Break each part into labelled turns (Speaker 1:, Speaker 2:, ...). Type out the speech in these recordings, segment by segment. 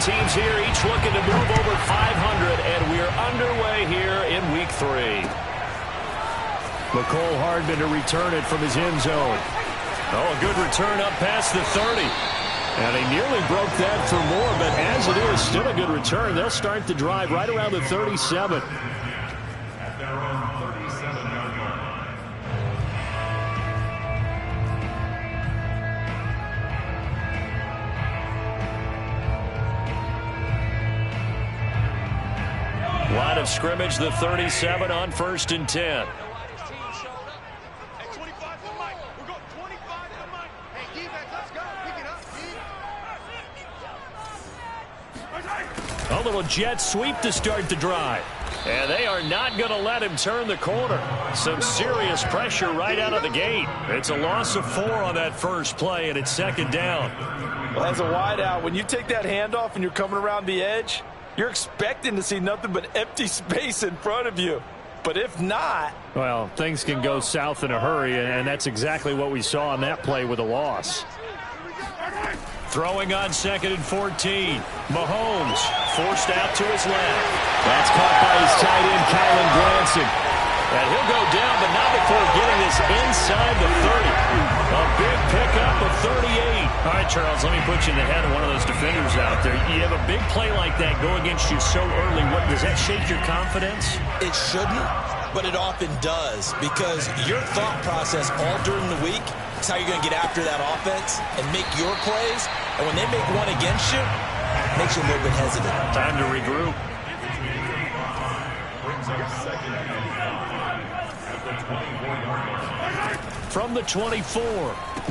Speaker 1: teams here, each looking to move over 500, and we're underway here in Week 3. McCole Hardman to return it from his end zone. Oh, a good return up past the 30. And he nearly broke that for more, but as it is, still a good return. They'll start the drive right around the 37.
Speaker 2: At their own 37-yard line.
Speaker 1: Line of scrimmage, the 37 on 1st and 10. A little jet sweep to start the drive. And they are not going to let him turn the corner. Some serious pressure right out of the gate. It's a loss of 4 on that first play, and it's 2nd down.
Speaker 3: Well, as a wideout, when you take that handoff and you're coming around the edge, you're expecting to see nothing but empty space in front of you. But if not...
Speaker 1: well, things can go south in a hurry, and that's exactly what we saw on that play with a loss. Throwing on 2nd and 14. Mahomes forced out to his left. That's caught by his tight end, Kylen Granson. And he'll go down, but not before getting this inside the 30. A big pickup of 38. All right, Charles, let me put you in the head of one of those defenders out there. You have a big play like that go against you so early. What, does that shake your confidence?
Speaker 4: It shouldn't, but it often does, because your thought process all during the week is how you're going to get after that offense and make your plays. And when they make one against you, it makes you a little bit hesitant.
Speaker 1: Time to regroup. From the 24,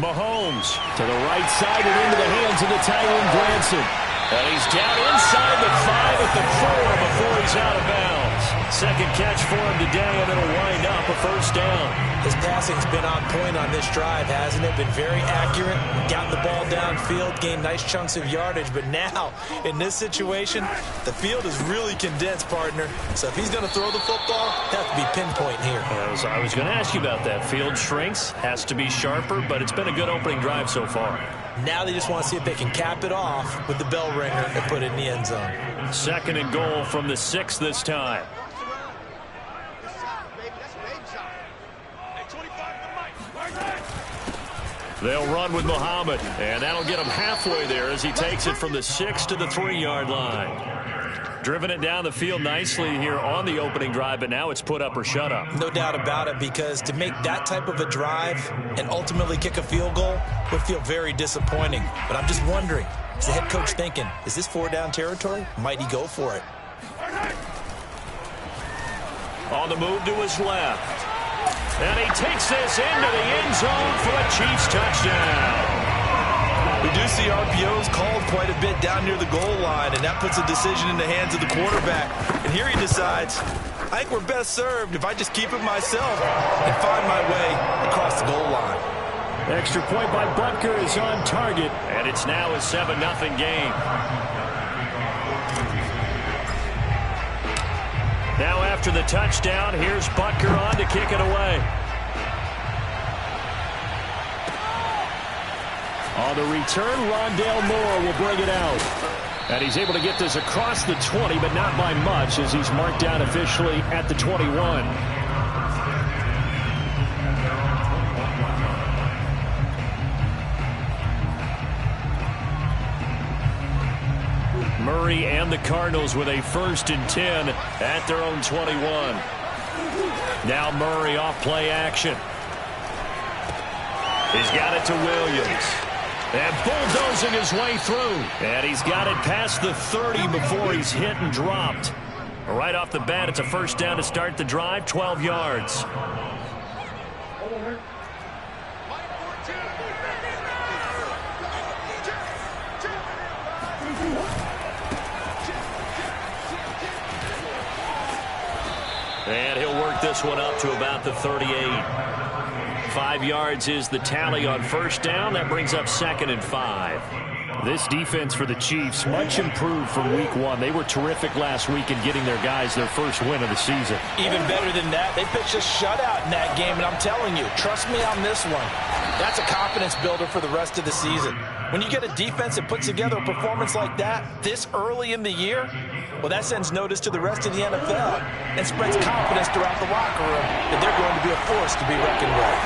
Speaker 1: Mahomes to the right side and into the hands of the tight end, Granson. And he's down inside the 5 at the 4 before he's out of bounds. Second catch for him today, and it'll wind up a 1st down.
Speaker 4: His passing's been on point on this drive, hasn't it? Been very accurate, gotten the ball downfield, gained nice chunks of yardage. But now, in this situation, the field is really condensed, partner. So if he's going to throw the football, he'll have to be pinpoint here.
Speaker 1: I was going to ask you about that. Field shrinks, has to be sharper, but it's been a good opening drive so far.
Speaker 4: Now they just want to see if they can cap it off with the bell ringer and put it in the end zone.
Speaker 1: 2nd and goal from the 6 this time. They'll run with Muhammad, and that'll get him halfway there as he takes it from the 6 to the 3-yard line. Driven it down the field nicely here on the opening drive, but now it's put up or shut up.
Speaker 4: No doubt about it, because to make that type of a drive and ultimately kick a field goal would feel very disappointing. But I'm just wondering, is the head coach thinking, is this 4-down territory? Might he go for it?
Speaker 1: On the move to his left. And he takes this into the end zone for a Chiefs touchdown.
Speaker 3: We do see RPOs called quite a bit down near the goal line, and that puts a decision in the hands of the quarterback. And here he decides, I think we're best served if I just keep it myself and find my way across the goal line.
Speaker 1: Extra point by Butker is on target, and it's now a 7-0 game. Now after the touchdown, here's Butker on to kick it away. On the return, Rondale Moore will bring it out. And he's able to get this across the 20, but not by much, as he's marked down officially at the 21. Murray and the Cardinals with a 1st and 10 at their own 21. Now Murray off play action. He's got it to Williams. And bulldozing his way through. And he's got it past the 30 before he's hit and dropped. Right off the bat, it's a 1st down to start the drive, 12 yards. And he'll work this one up to about the 38. 5 yards is the tally on 1st down. That brings up 2nd and 5. This defense for the Chiefs, much improved from week 1. They were terrific last week in getting their guys their first win of the season.
Speaker 4: Even better than that, they pitched a shutout in that game, and I'm telling you, trust me on this one. That's a confidence builder for the rest of the season. When you get a defense that puts together a performance like that this early in the year, well, that sends notice to the rest of the NFL and spreads confidence throughout the locker room that they're going to be a force to be reckoned with.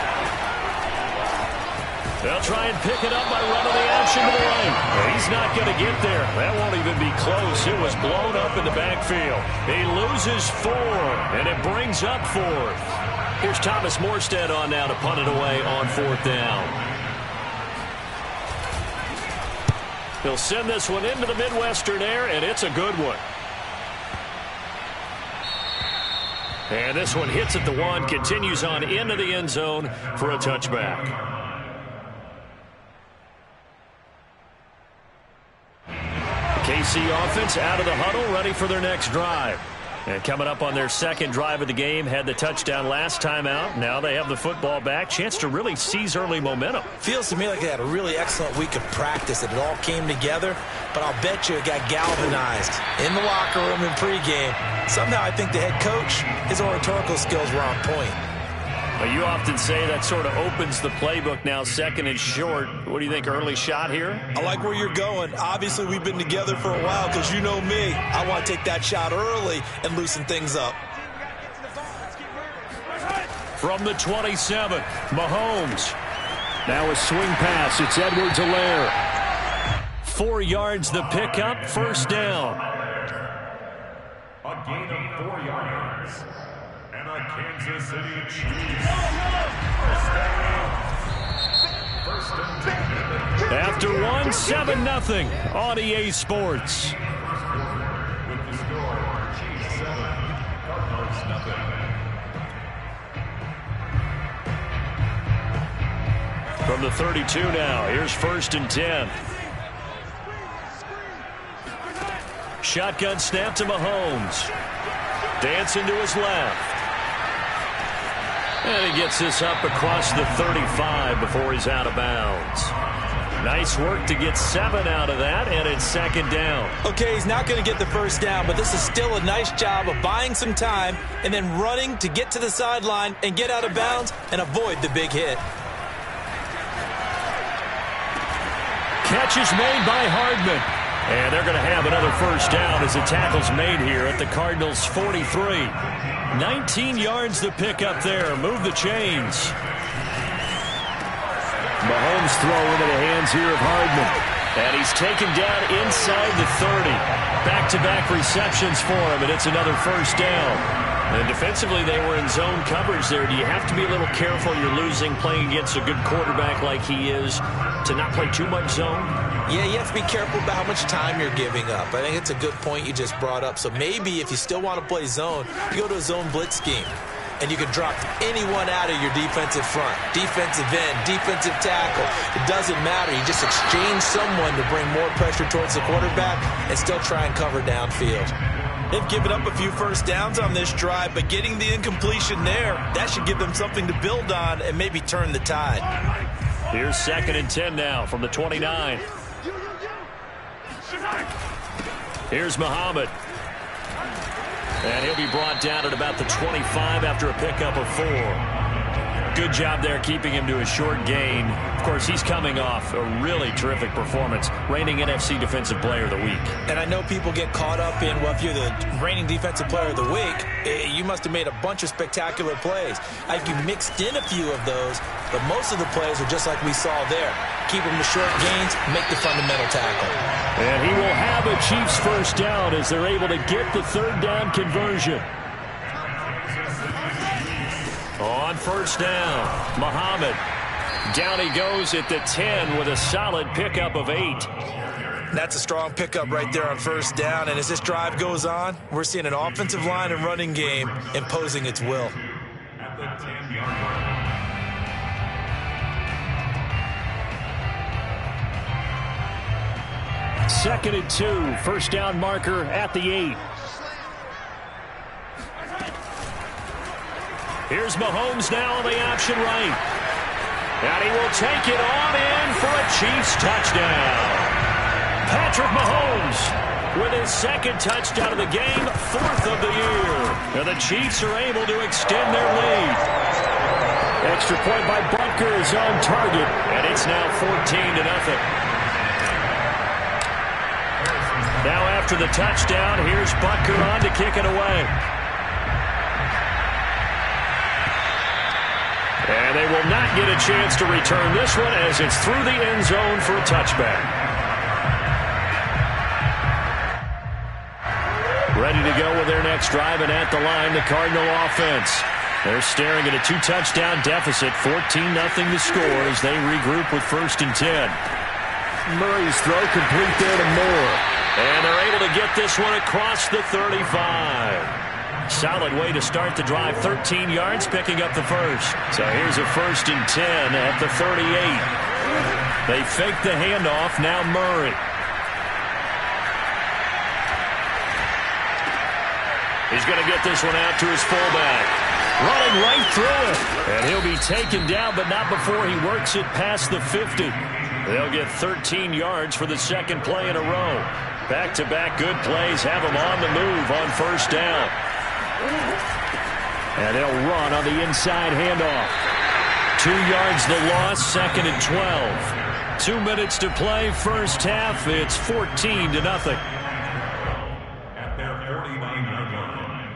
Speaker 1: They'll try and pick it up by running the action to the right. He's not going to get there. That won't even be close. It was blown up in the backfield. He loses 4, and it brings up 4th. Here's Thomas Morstead on now to punt it away on 4th down. He'll send this one into the Midwestern air, and it's a good one. And this one hits at the 1, continues on into the end zone for a touchback. KC offense out of the huddle, ready for their next drive. And coming up on their second drive of the game, had the touchdown last time out. Now they have the football back. Chance to really seize early momentum.
Speaker 4: Feels to me like they had a really excellent week of practice, that it all came together. But I'll bet you it got galvanized in the locker room in pregame. Somehow I think the head coach, his oratorical skills were on point.
Speaker 1: Well, you often say that sort of opens the playbook now, 2nd and short. What do you think, early shot here?
Speaker 4: I like where you're going. Obviously, we've been together for a while because you know me. I want to take that shot early and loosen things up.
Speaker 1: From the 27, Mahomes. Now a swing pass. It's Edwards-Helaire. 4 yards the pickup, 1st down.
Speaker 2: A gain of 4 yards. And a Kansas City Chiefs. First and 10.
Speaker 1: After 1, 7-0 on EA Sports.
Speaker 2: With the score, Chiefs 7, Cardinals 0.
Speaker 1: From the 32 now, here's 1st and 10. Shotgun snap to Mahomes. Dancing to his left. And he gets this up across the 35 before he's out of bounds. Nice work to get 7 out of that, and it's 2nd down.
Speaker 4: Okay, he's not going to get the 1st down, but this is still a nice job of buying some time and then running to get to the sideline and get out of bounds and avoid the big hit.
Speaker 1: Catch is made by Hardman. And they're going to have another 1st down as the tackle's made here at the Cardinals' 43. 19 yards to pick up there. Move the chains. Mahomes throw into the hands here of Hardman. And he's taken down inside the 30. Back-to-back receptions for him, and it's another 1st down. And defensively, they were in zone coverage there. Do you have to be a little careful? You're losing playing against a good quarterback like he is to not play too much zone?
Speaker 4: Yeah, you have to be careful about how much time you're giving up. I think it's a good point you just brought up. So maybe if you still want to play zone, you go to a zone blitz scheme. And you can drop anyone out of your defensive front. Defensive end, defensive tackle. It doesn't matter. You just exchange someone to bring more pressure towards the quarterback and still try and cover downfield. They've given up a few 1st downs on this drive, but getting the incompletion there, that should give them something to build on and maybe turn the tide.
Speaker 1: Here's 2nd and 10 now from the 29. Here's Muhammad. And he'll be brought down at about the 25 after a pickup of 4. Good job there keeping him to a short gain. Of course, he's coming off a really terrific performance, reigning NFC Defensive Player of the Week.
Speaker 4: And I know people get caught up in, well, if you're the reigning Defensive Player of the Week, you must have made a bunch of spectacular plays. I think you mixed in a few of those, but most of the plays are just like we saw there. Keep them to short gains, make the fundamental tackle.
Speaker 1: And he will have a Chiefs 1st down as they're able to get the 3rd down conversion. On 1st down, Muhammad. Down he goes at the 10 with a solid pickup of 8.
Speaker 4: That's a strong pickup right there on 1st down. And as this drive goes on, we're seeing an offensive line and running game imposing its will.
Speaker 2: At the 10-yard line.
Speaker 1: 2nd and 2. 1st down marker at the 8. Here's Mahomes now on the option right. And he will take it on in for a Chiefs touchdown. Patrick Mahomes with his 2nd touchdown of the game, 4th of the year. And the Chiefs are able to extend their lead. Extra point by Butker is on target, and it's now 14-0. Now after the touchdown, here's Butker on to kick it away. And they will not get a chance to return this one as it's through the end zone for a touchback. Ready to go with their next drive, and at the line, the Cardinal offense. They're staring at a 2-touchdown deficit, 14-0 the score as they regroup with 1st and 10. Murray's throw complete there to Moore. And they're able to get this one across the 35. Solid way to start the drive, 13 yards, picking up the first. So here's a 1st and 10 at the 38. They fake the handoff, now Murray. He's going to get this one out to his fullback. Running right through it. And he'll be taken down, but not before he works it past the 50. They'll get 13 yards for the second play in a row. Back-to-back good plays have them on the move on 1st down. And they'll run on the inside handoff. 2 yards the loss, 2nd and 12. 2 minutes to play, first half. It's 14-0.
Speaker 2: At their 49-yard line.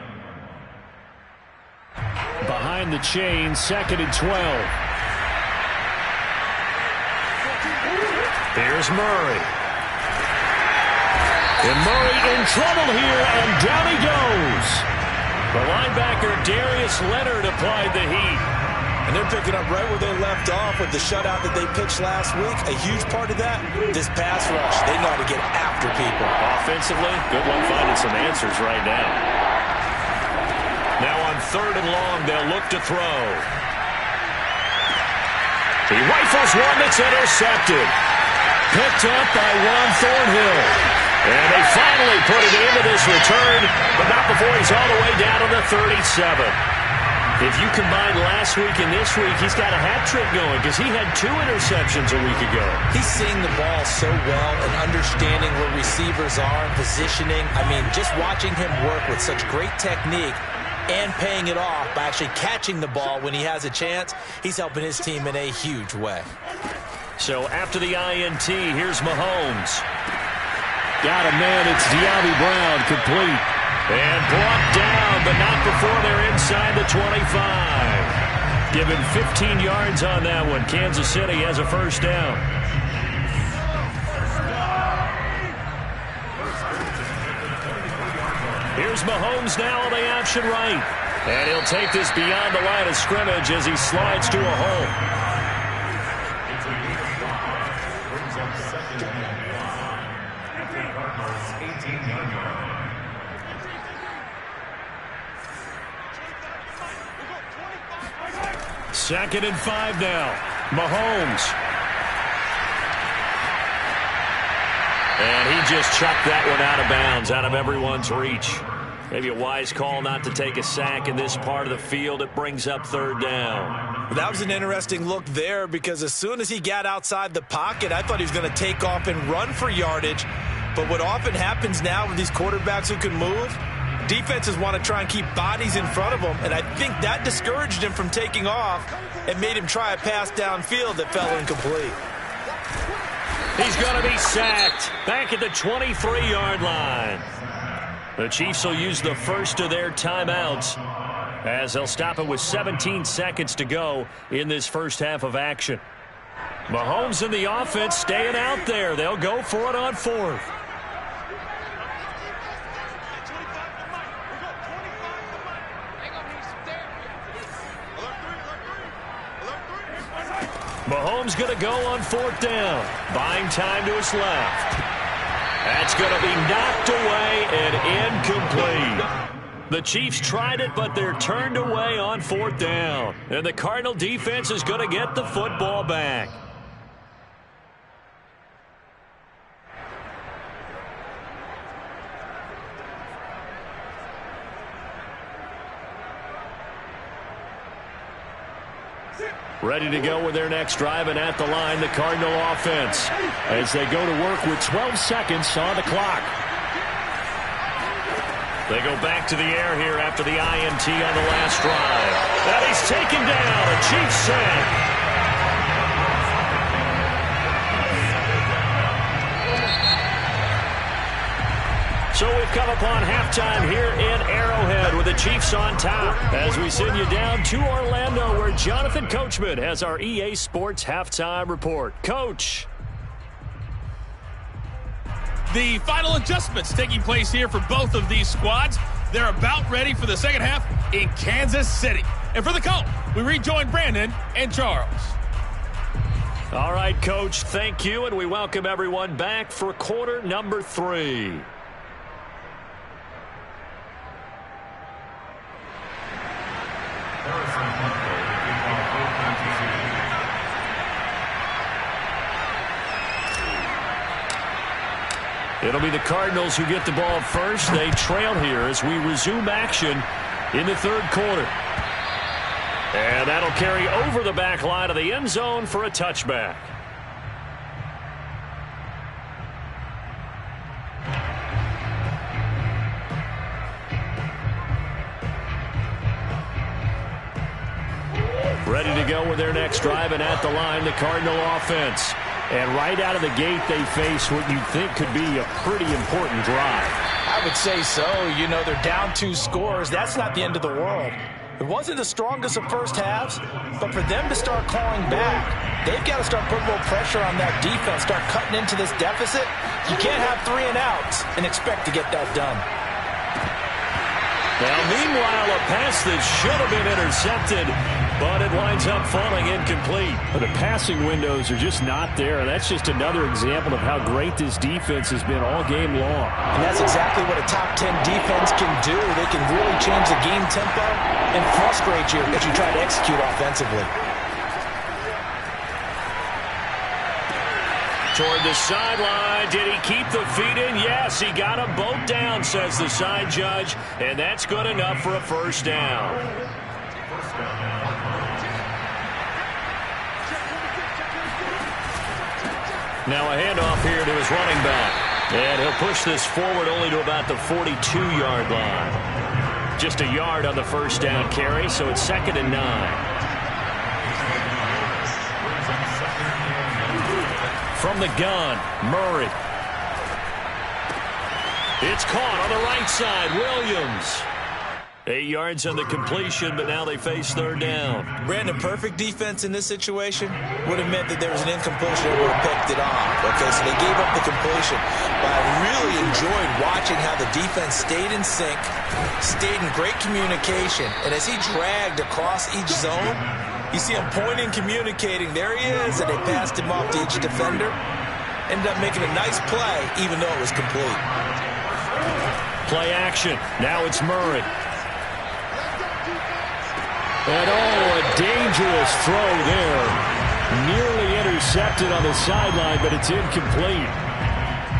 Speaker 1: Behind the chain, 2nd and 12. Here's Murray. And Murray in trouble here, and down he goes. The linebacker, Darius Leonard, applied the heat.
Speaker 4: And they're picking up right where they left off with the shutout that they pitched last week. A huge part of that, this pass rush. They know how to get after people.
Speaker 1: Offensively, good luck finding some answers right now. Now on 3rd and long, they'll look to throw. He rifles one that's intercepted. Picked up by Juan Thornhill. And they finally put it into this return, but not before he's all the way down to the 37. If you combine last week and this week, he's got a hat trick going because he had 2 interceptions a week ago.
Speaker 4: He's seeing the ball so well and understanding where receivers are and positioning. I mean, just watching him work with such great technique and paying it off by actually catching the ball when he has a chance, he's helping his team in a huge way.
Speaker 1: So after the INT, here's Mahomes. Got a man, it's De'Ami Brown, complete. And brought down, but not before they're inside the 25. Given 15 yards on that one. Kansas City has a 1st down. Here's Mahomes now on the option right. And he'll take this beyond the line of scrimmage as he slides to a hole. Second and 5 now. Mahomes. And he just chucked that one out of bounds, out of everyone's reach. Maybe a wise call not to take a sack in this part of the field. It brings up 3rd down.
Speaker 4: That was an interesting look there because as soon as he got outside the pocket, I thought he was going to take off and run for yardage. But what often happens now with these quarterbacks who can move, defenses want to try and keep bodies in front of them, and I think that discouraged him from taking off and made him try a pass downfield that fell incomplete.
Speaker 1: He's going to be sacked back at the 23-yard line. The Chiefs will use the first of their timeouts as they'll stop it with 17 seconds to go in this first half of action. Mahomes and the offense staying out there. They'll go for it on 4th. Mahomes going to go on 4th down. Buying time to his left. That's going to be knocked away and incomplete. The Chiefs tried it, but they're turned away on 4th down. And the Cardinal defense is going to get the football back. Ready to go with their next drive, and at the line, the Cardinal offense as they go to work with 12 seconds on the clock. They go back to the air here after the INT on the last drive. And he's taken down, a Chiefs sack. So we've come upon halftime here in Arrowhead with the Chiefs on top as we send you down to Orlando where Jonathan Coachman has our EA Sports halftime report. Coach.
Speaker 5: The final adjustments taking place here for both of these squads. They're about ready for the second half in Kansas City. And for the call, we rejoin Brandon and Charles.
Speaker 1: All right, Coach, thank you, and we welcome everyone back for quarter number 3. It'll be the Cardinals who get the ball first. They trail here as we resume action in the third quarter. And that'll carry over the back line of the end zone for a touchback. Ready to go with their next drive, and at the line, the Cardinal offense. And right out of the gate, they face what you'd think could be a pretty important drive.
Speaker 4: I would say so. You know, they're down 2 scores. That's not the end of the world. It wasn't the strongest of first halves, but for them to start clawing back, they've got to start putting a little pressure on that defense, start cutting into this deficit. You can't have 3 and outs and expect to get that done.
Speaker 1: Now, meanwhile, a pass that should have been intercepted, but it winds up falling incomplete. But the passing windows are just not there. That's just another example of how great this defense has been all game long.
Speaker 4: And that's exactly what a top 10 defense can do. They can really change the game tempo and frustrate you as you try to execute offensively.
Speaker 1: Toward the sideline. Did he keep the feet in? Yes, he got them both down, says the side judge. And that's good enough for a first down. Now a handoff here to his running back. And he'll push this forward only to about the 42-yard line. Just a yard on the first down carry, so it's 2nd and 9. From the gun, Murray. It's caught on the right side, Williams. 8 yards on the completion, but now they face third down.
Speaker 4: Brandon, perfect defense in this situation would have meant that there was an incompletion that would have picked it off. Okay, so they gave up the completion. But I really enjoyed watching how the defense stayed in sync, stayed in great communication, and as he dragged across each zone, you see him pointing, communicating. There he is, and they passed him off to each defender. Ended up making a nice play, even though it was complete.
Speaker 1: Play action. Now it's Murray. And a dangerous throw there. Nearly intercepted on the sideline, but it's incomplete.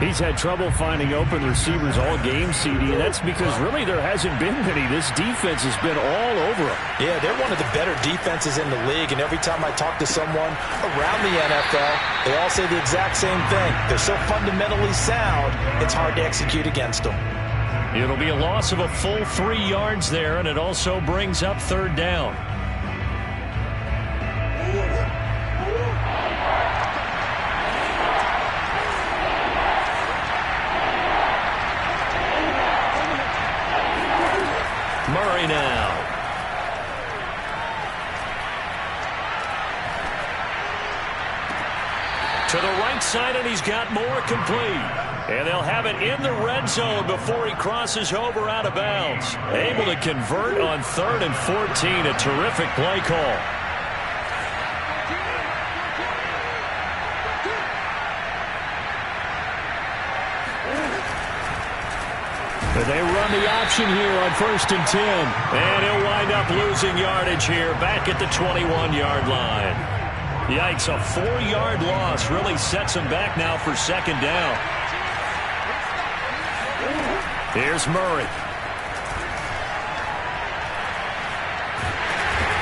Speaker 1: He's had trouble finding open receivers all game, CD, and that's because really there hasn't been many. This defense has been all over them.
Speaker 4: Yeah, they're one of the better defenses in the league, and every time I talk to someone around the NFL, they all say the exact same thing. They're so fundamentally sound, it's hard to execute against them.
Speaker 1: It'll be a loss of a full 3 yards there, and it also brings up third down. Murray now. To the right side, and he's got more complete. And they'll have it in the red zone before he crosses over out of bounds. Able to convert on 3rd and 14. A terrific play call. And they run the option here on 1st and 10. And he'll wind up losing yardage here back at the 21-yard line. Yikes, a 4-yard loss really sets him back now for 2nd down. Here's Murray.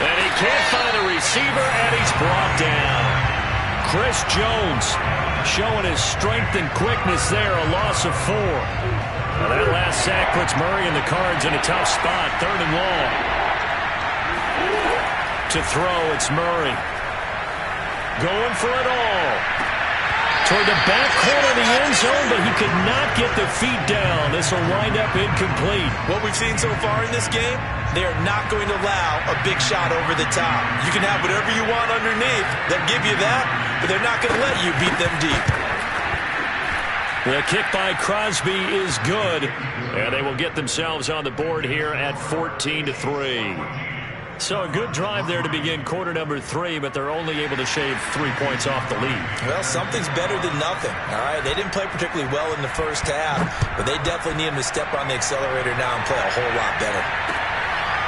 Speaker 1: And he can't find a receiver, and he's brought down. Chris Jones showing his strength and quickness there, a loss of 4. Well, that last sack puts Murray and the Cards in a tough spot, 3rd and long. To throw, it's Murray. Going for it all. toward the back corner of the end zone, but he could not get the feet down. This will wind up incomplete.
Speaker 3: What we've seen so far in this game, they are not going to allow a big shot over the top. You can have whatever you want underneath. They'll give you that, but they're not going to let you beat them deep.
Speaker 1: The kick by Crosby is good, and they will get themselves on the board here at 14-3. So a good drive there to begin quarter number 3, but they're only able to shave 3 points off the lead.
Speaker 4: Well, something's better than nothing, all right? They didn't play particularly well in the first half, but they definitely need him to step on the accelerator now and play a whole lot better.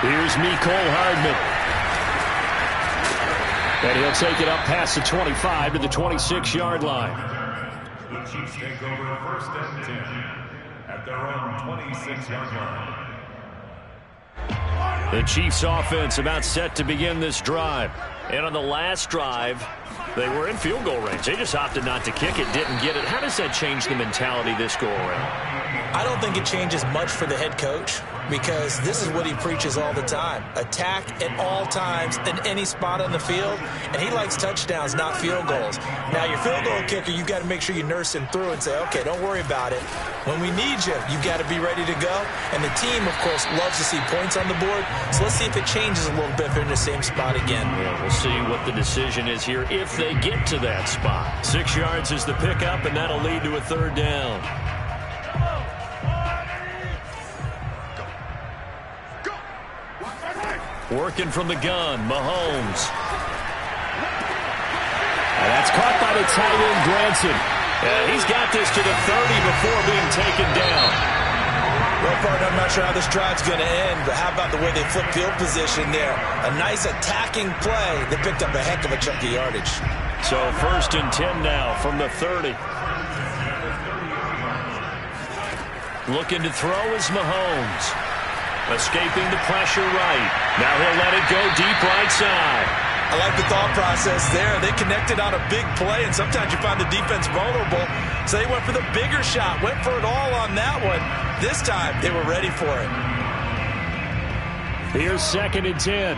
Speaker 1: Here's Mecole Hardman. And he'll take it up past the 25 to the 26-yard line.
Speaker 2: The Chiefs take over first and 10 at their own 26-yard line.
Speaker 1: The Chiefs offense about set to begin this drive. And on the last drive, they were in field goal range. They just opted not to kick it, didn't get it. How does that change the mentality this go around?
Speaker 4: I don't think it changes much for the head coach because this is what he preaches all the time. Attack at all times in any spot on the field, and he likes touchdowns, not field goals. Now, your field goal kicker, you've got to make sure you nurse him through and say, okay, don't worry about it. When we need you, you've got to be ready to go. And the team, of course, loves to see points on the board, so let's see if it changes a little bit if they're in the same spot again.
Speaker 1: Yeah, we'll see what the decision is here if they get to that spot. 6 yards is the pickup, and that'll lead to a third down. Working from the gun, Mahomes. And that's caught by the tight end, Granson. And he's got this to the 30 before being taken down.
Speaker 4: Well, partner, I'm not sure how this drive's going to end, but how about the way they flip field position there? A nice attacking play. They picked up a heck of a chunk of yardage.
Speaker 1: So first and 10 now from the 30. Looking to throw is Mahomes. Escaping the pressure right. Now he'll let it go deep right side.
Speaker 4: I like the thought process there. They connected on a big play, and sometimes you find the defense vulnerable. So they went for the bigger shot, went for it all on that one. This time, they were ready for it.
Speaker 1: Here's second and 10.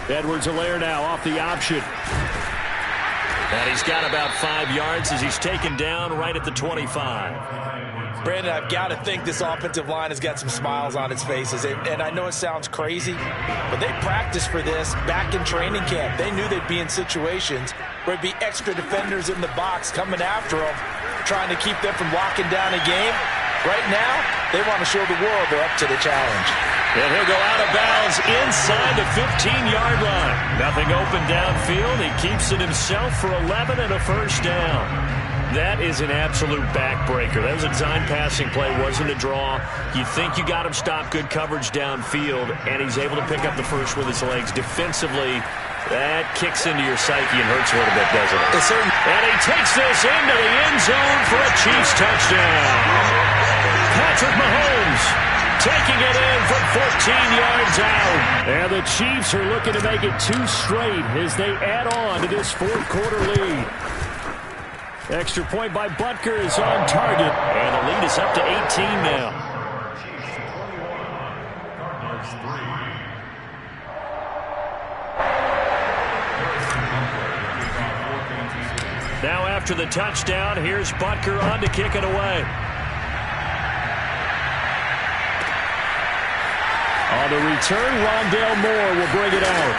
Speaker 1: Edwards-Helaire now off the option. And he's got about 5 yards as he's taken down right at the 25.
Speaker 4: Brandon, I've got to think this offensive line has got some smiles on its faces. And I know it sounds crazy, but they practiced for this back in training camp. They knew they'd be in situations where it'd be extra defenders in the box coming after them, trying to keep them from locking down a game. Right now, they want to show the world they're up to the challenge.
Speaker 1: And he'll go out of bounds inside the 15-yard line. Nothing open downfield. He keeps it himself for 11 and a first down. That is an absolute backbreaker. That was a design passing play, wasn't a draw. You think you got him stopped, good coverage downfield, and he's able to pick up the first with his legs. Defensively, that kicks into your psyche and hurts a little bit, doesn't it?
Speaker 4: Yes, sir.
Speaker 1: And he takes this into the end zone for a Chiefs touchdown. Patrick Mahomes taking it in from 14 yards out. And the Chiefs are looking to make it 2 straight as they add on to this fourth quarter lead. Extra point by Butker is on target. And the lead is up to 18 now. Now after the touchdown, here's Butker on to kick it away. On the return, Rondale Moore will bring it out.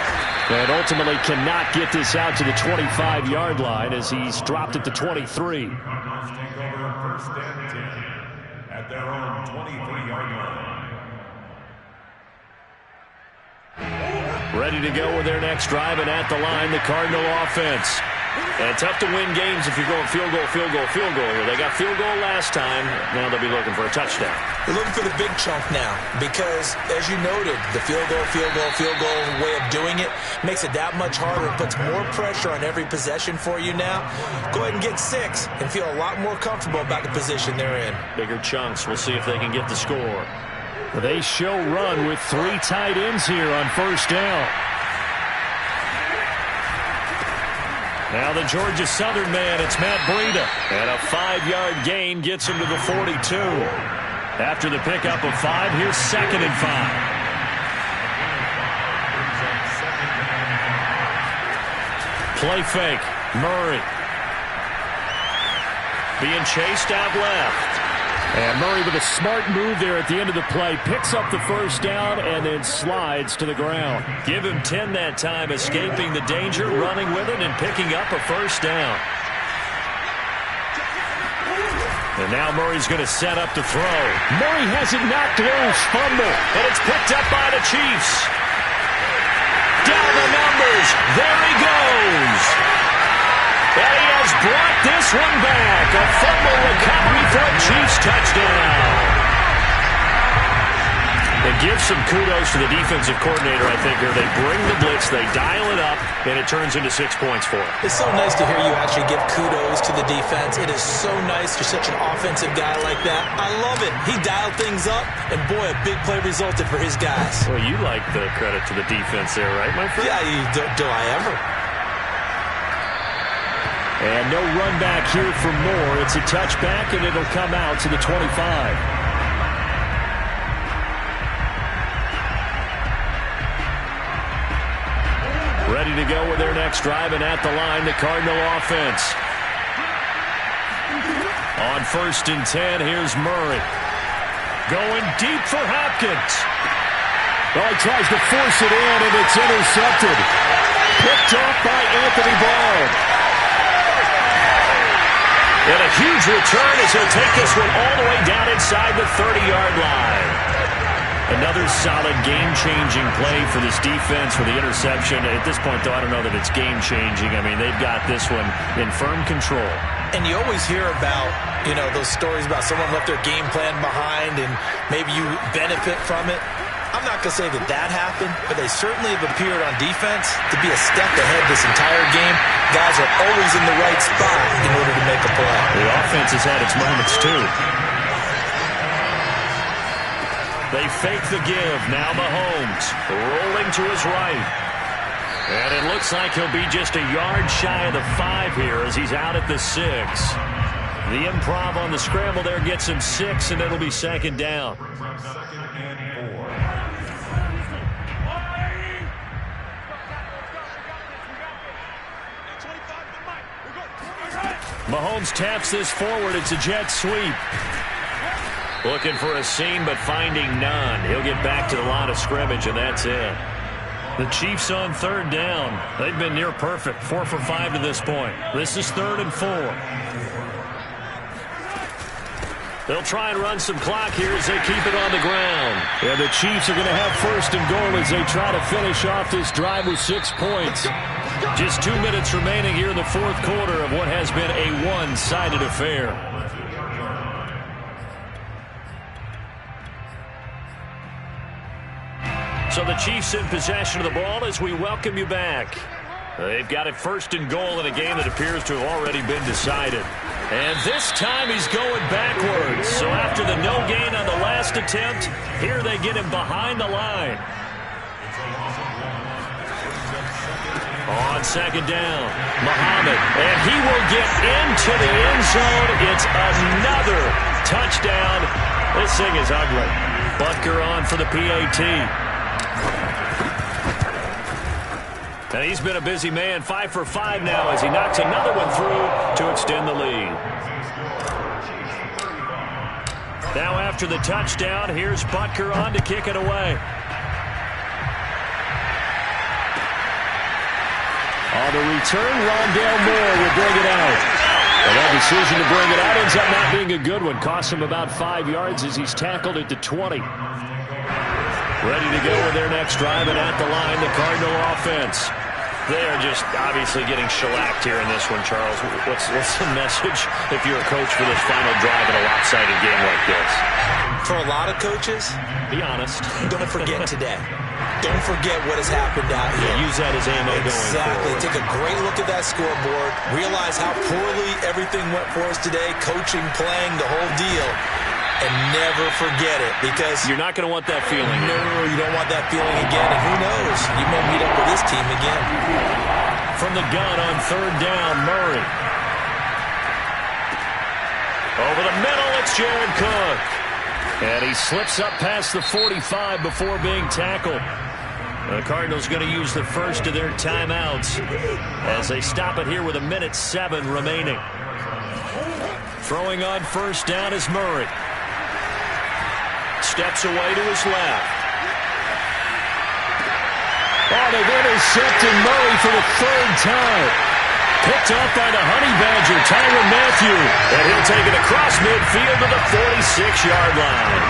Speaker 1: And ultimately cannot get this out to the 25-yard line as he's dropped at the 23.
Speaker 2: Cardinals take over first and 10 at their own 23-yard line.
Speaker 1: Ready to go with their next drive, and at the line, the Cardinal offense. And tough to win games if you're going field goal, field goal, field goal here. They got field goal last time. Now they'll be looking for a touchdown.
Speaker 4: They're looking for the big chunk now because, as you noted, the field goal way of doing it makes it that much harder. It puts more pressure on every possession for you now. Go ahead and get 6 and feel a lot more comfortable about the position they're in.
Speaker 1: Bigger chunks. We'll see if they can get the score. They show run with 3 tight ends here on first down. Now the Georgia Southern man, it's Matt Breida. And a 5-yard gain gets him to the 42. After the pickup of 5, here's second and 5. Play fake. Murray. Being chased out left.
Speaker 5: And Murray with a smart move there at the end of the play. Picks up the first down and then slides to the ground.
Speaker 1: Give him 10 that time, escaping the danger, running with it, and picking up a first down. And now Murray's going to set up to throw.
Speaker 5: Murray has it knocked loose. Fumble.
Speaker 1: And it's picked up by the Chiefs. Down the numbers. There he goes. And he has brought this one back. A fumble recovery for a Chiefs touchdown. They give some kudos to the defensive coordinator, I think, here. They bring the blitz, they dial it up, and it turns into 6 points for them.
Speaker 4: It's so nice to hear you actually give kudos to the defense. It is so nice. You're such an offensive guy like that. I love it. He dialed things up, and boy, a big play resulted for his guys.
Speaker 1: Well, you like the credit to the defense there, right, my friend?
Speaker 4: Yeah, do I ever?
Speaker 5: And no run back here for Moore. It's a touchback, and it'll come out to the 25.
Speaker 1: Ready to go with their next drive, and at the line, the Cardinal offense. On 1st and 10, here's Murray. Going deep for Hopkins.
Speaker 5: Well, he tries to force it in, and it's intercepted. Picked off by Anthony Barr.
Speaker 1: And a huge return as he'll take this one all the way down inside the 30-yard line. Another solid game-changing play for this defense for the interception. At this point, though, I don't know that it's game-changing. I mean, they've got this one in firm control.
Speaker 4: And you always hear about, those stories about someone left their game plan behind and maybe you benefit from it. I'm not going to say that happened, but they certainly have appeared on defense to be a step ahead this entire game. Guys are always in the right spot in order to make a play.
Speaker 1: The offense has had its moments, too. They fake the give. Now Mahomes rolling to his right. And it looks like he'll be just a yard shy of the 5 here as he's out at the 6. The improv on the scramble there gets him 6, and it'll be 2nd down. Mahomes taps this forward. It's a jet sweep. Looking for a seam, but finding none. He'll get back to the line of scrimmage, and that's it. The Chiefs on 3rd down. They've been near perfect. 4 for 5 to this point. This is 3rd and 4. They'll try and run some clock here as they keep it on the ground.
Speaker 5: And the Chiefs are going to have 1st and goal as they try to finish off this drive with 6 points.
Speaker 1: Just 2 minutes remaining here in the 4th quarter of what has been a one-sided affair. So the Chiefs in possession of the ball as we welcome you back. They've got it 1st and goal in a game that appears to have already been decided. And this time he's going backwards. So after the no gain on the last attempt, here they get him behind the line. On 2nd down, Muhammad, and he will get into the end zone. It's another touchdown. This thing is ugly. Butker on for the PAT. And he's been a busy man, 5 for 5 now as he knocks another one through to extend the lead. Now after the touchdown, here's Butker on to kick it away.
Speaker 5: On the return, Rondale Moore will bring it out. And that decision to bring it out ends up not being a good one. Costs him about 5 yards as he's tackled at the 20.
Speaker 1: Ready to go with their next drive, and at the line, the Cardinal offense. They are just obviously getting shellacked here in this one, Charles. What's the message if you're a coach for this final drive in a lopsided game like this?
Speaker 4: For a lot of coaches,
Speaker 1: be honest.
Speaker 4: Don't forget today. Don't forget what has happened out here.
Speaker 1: Yeah, use that as ammo going forward.
Speaker 4: Take a great look at that scoreboard. Realize how poorly everything went for us today. Coaching, playing, the whole deal. And never forget it, because
Speaker 1: you're not going to want that feeling.
Speaker 4: No, you don't want that feeling again. And who knows? You may meet up with this team again.
Speaker 1: From the gun on 3rd down, Murray. Over the middle, it's Jared Cook. And he slips up past the 45 before being tackled. The Cardinals going to use the first of their timeouts as they stop it here with 1:07 remaining. Throwing on first down is Murray. Steps away to his left. Oh, they've intercepted Murray for the third time. Picked up by the Honey Badger, Tyrann Mathieu. And he'll take it across midfield to the 46-yard line.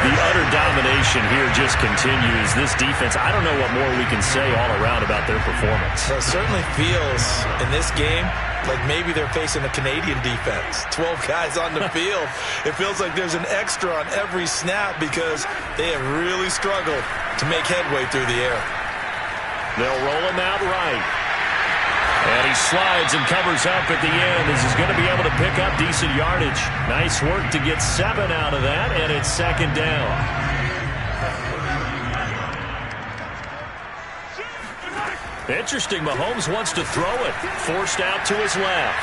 Speaker 1: The utter domination here just continues. This defense, I don't know what more we can say all around about their performance.
Speaker 4: Well, it certainly feels in this game like maybe they're facing a Canadian defense. 12 guys on the field. It feels like there's an extra on every snap because they have really struggled to make headway through the air.
Speaker 1: They'll roll him out right. And he slides and covers up at the end as he's going to be able to pick up decent yardage. Nice work to get 7 out of that, and it's second down. Interesting, Mahomes wants to throw it. Forced out to his left.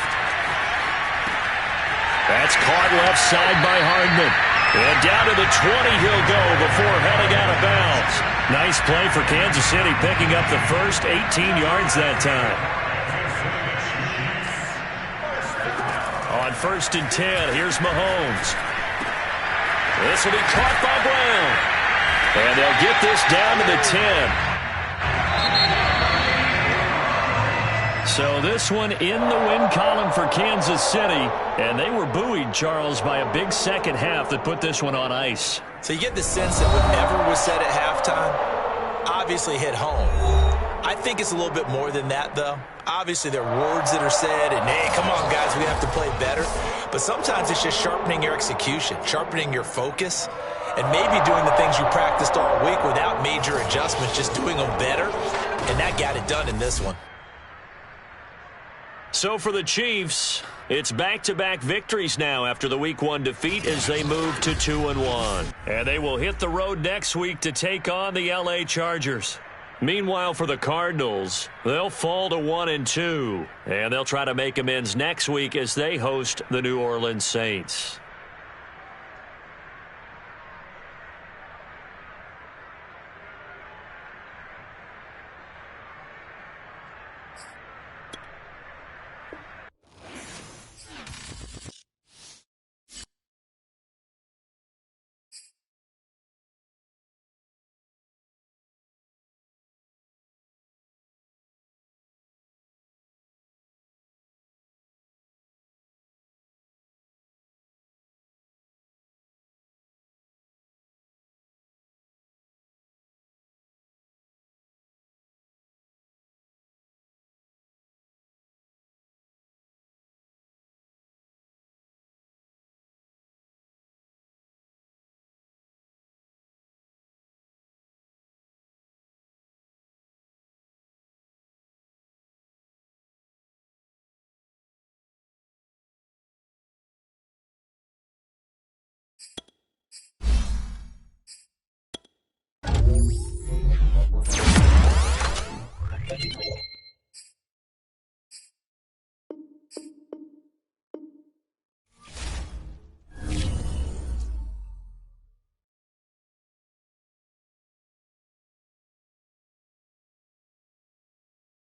Speaker 1: That's caught left side by Hardman. And down to the 20 he'll go before heading out of bounds. Nice play for Kansas City, picking up the first 18 yards that time. On 1st and 10, here's Mahomes. This will be caught by Brown. And they'll get this down to the 10. So this one in the win column for Kansas City. And they were buoyed, Charles, by a big second half that put this one on ice.
Speaker 4: So you get the sense that whatever was said at halftime obviously hit home. I think it's a little bit more than that, though. Obviously, there are words that are said, and, hey, come on, guys, we have to play better. But sometimes it's just sharpening your execution, sharpening your focus, and maybe doing the things you practiced all week without major adjustments, just doing them better. And that got it done in this one.
Speaker 1: So for the Chiefs, it's back-to-back victories now after the Week 1 defeat as they move to 2-1. And they will hit the road next week to take on the L.A. Chargers. Meanwhile, for the Cardinals, they'll fall to 1-2, and they'll try to make amends next week as they host the New Orleans Saints.